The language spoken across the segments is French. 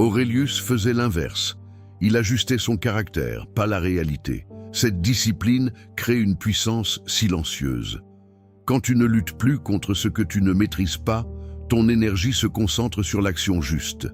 Aurelius faisait l'inverse. Il ajustait son caractère, pas la réalité. Cette discipline crée une puissance silencieuse. Quand tu ne luttes plus contre ce que tu ne maîtrises pas, ton énergie se concentre sur l'action juste.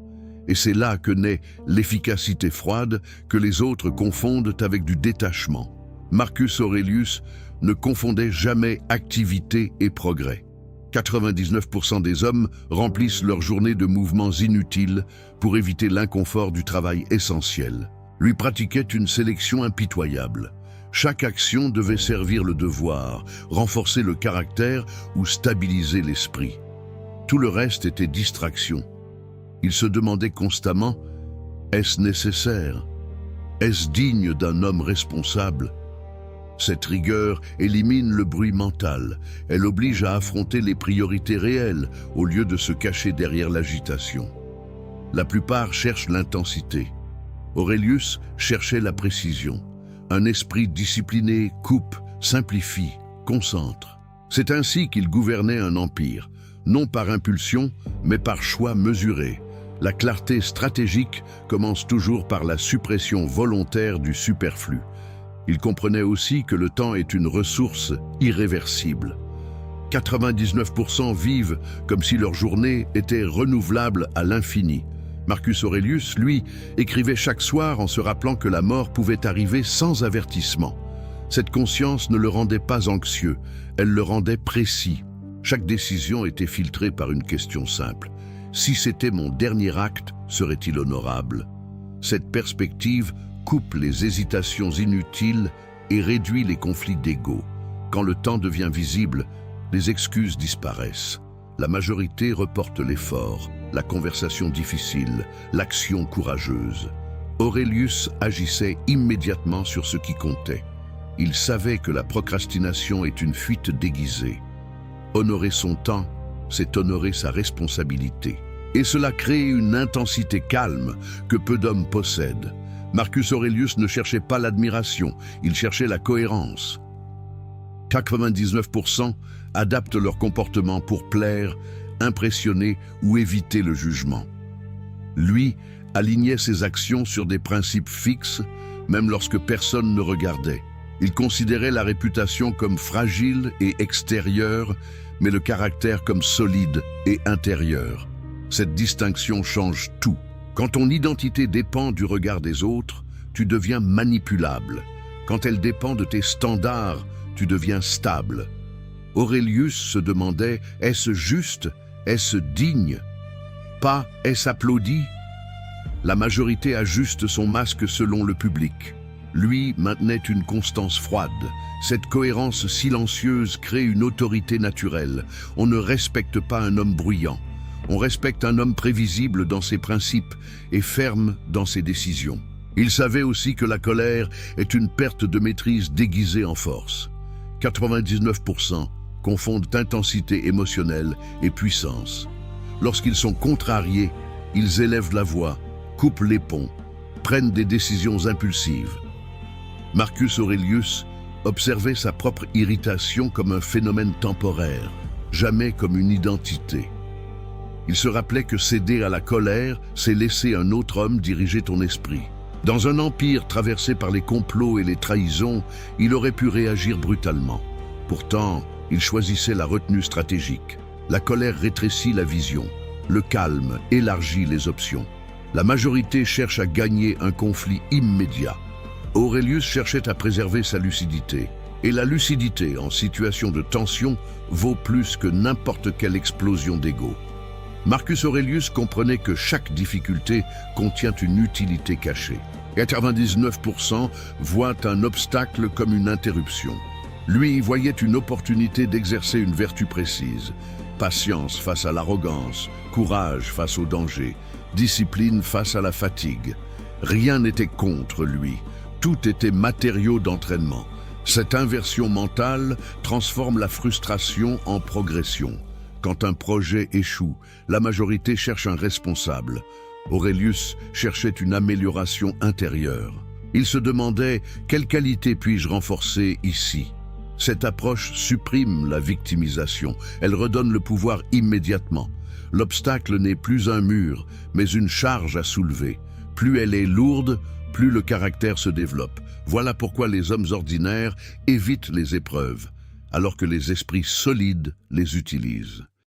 Et c'est là que naît l'efficacité froide que les autres confondent avec du détachement. Marcus Aurelius ne confondait jamais activité et progrès. 99% des hommes remplissent leur journée de mouvements inutiles pour éviter l'inconfort du travail essentiel. Lui pratiquait une sélection impitoyable. Chaque action devait servir le devoir, renforcer le caractère ou stabiliser l'esprit. Tout le reste était distraction. Il se demandait constamment, est-ce nécessaire? Est-ce digne d'un homme responsable? Cette rigueur élimine le bruit mental. Elle oblige à affronter les priorités réelles au lieu de se cacher derrière l'agitation. La plupart cherchent l'intensité. Aurelius cherchait la précision. Un esprit discipliné coupe, simplifie, concentre. C'est ainsi qu'il gouvernait un empire, non par impulsion, mais par choix mesuré. La clarté stratégique commence toujours par la suppression volontaire du superflu. Il comprenait aussi que le temps est une ressource irréversible. 99% vivent comme si leur journée était renouvelable à l'infini. Marcus Aurelius, lui, écrivait chaque soir en se rappelant que la mort pouvait arriver sans avertissement. Cette conscience ne le rendait pas anxieux, elle le rendait précis. Chaque décision était filtrée par une question simple. Si c'était mon dernier acte, serait-il honorable? Cette perspective coupe les hésitations inutiles et réduit les conflits d'ego. Quand le temps devient visible, les excuses disparaissent. La majorité reporte l'effort, la conversation difficile, l'action courageuse. Aurelius agissait immédiatement sur ce qui comptait. Il savait que la procrastination est une fuite déguisée. Honorer son temps, c'est honorer sa responsabilité. Et cela crée une intensité calme que peu d'hommes possèdent. Marcus Aurelius ne cherchait pas l'admiration, il cherchait la cohérence. 99% adaptent leur comportement pour plaire, impressionner ou éviter le jugement. Lui alignait ses actions sur des principes fixes, même lorsque personne ne regardait. Il considérait la réputation comme fragile et extérieure, mais le caractère comme solide et intérieur. Cette distinction change tout. Quand ton identité dépend du regard des autres, tu deviens manipulable. Quand elle dépend de tes standards, tu deviens stable. Aurelius se demandait, est-ce juste? Est-ce digne? Pas, est-ce applaudi? La majorité ajuste son masque selon le public. Lui maintenait une constance froide. Cette cohérence silencieuse crée une autorité naturelle. On ne respecte pas un homme bruyant. On respecte un homme prévisible dans ses principes et ferme dans ses décisions. Il savait aussi que la colère est une perte de maîtrise déguisée en force. 99% confondent intensité émotionnelle et puissance. Lorsqu'ils sont contrariés, ils élèvent la voix, coupent les ponts, prennent des décisions impulsives. Marcus Aurelius observait sa propre irritation comme un phénomène temporaire, jamais comme une identité. Il se rappelait que céder à la colère, c'est laisser un autre homme diriger ton esprit. Dans un empire traversé par les complots et les trahisons, il aurait pu réagir brutalement. Pourtant, il choisissait la retenue stratégique. La colère rétrécit la vision. Le calme élargit les options. La majorité cherche à gagner un conflit immédiat. Aurelius cherchait à préserver sa lucidité. Et la lucidité en situation de tension vaut plus que n'importe quelle explosion d'ego. Marcus Aurelius comprenait que chaque difficulté contient une utilité cachée. 99% voient un obstacle comme une interruption. Lui voyait une opportunité d'exercer une vertu précise. Patience face à l'arrogance, courage face au danger, discipline face à la fatigue. Rien n'était contre lui, tout était matériau d'entraînement. Cette inversion mentale transforme la frustration en progression. Quand un projet échoue, la majorité cherche un responsable. Aurelius cherchait une amélioration intérieure. Il se demandait « Quelle qualité puis-je renforcer ici ?» Cette approche supprime la victimisation. Elle redonne le pouvoir immédiatement. L'obstacle n'est plus un mur, mais une charge à soulever. Plus elle est lourde, plus le caractère se développe. Voilà pourquoi les hommes ordinaires évitent les épreuves, alors que les esprits solides les utilisent.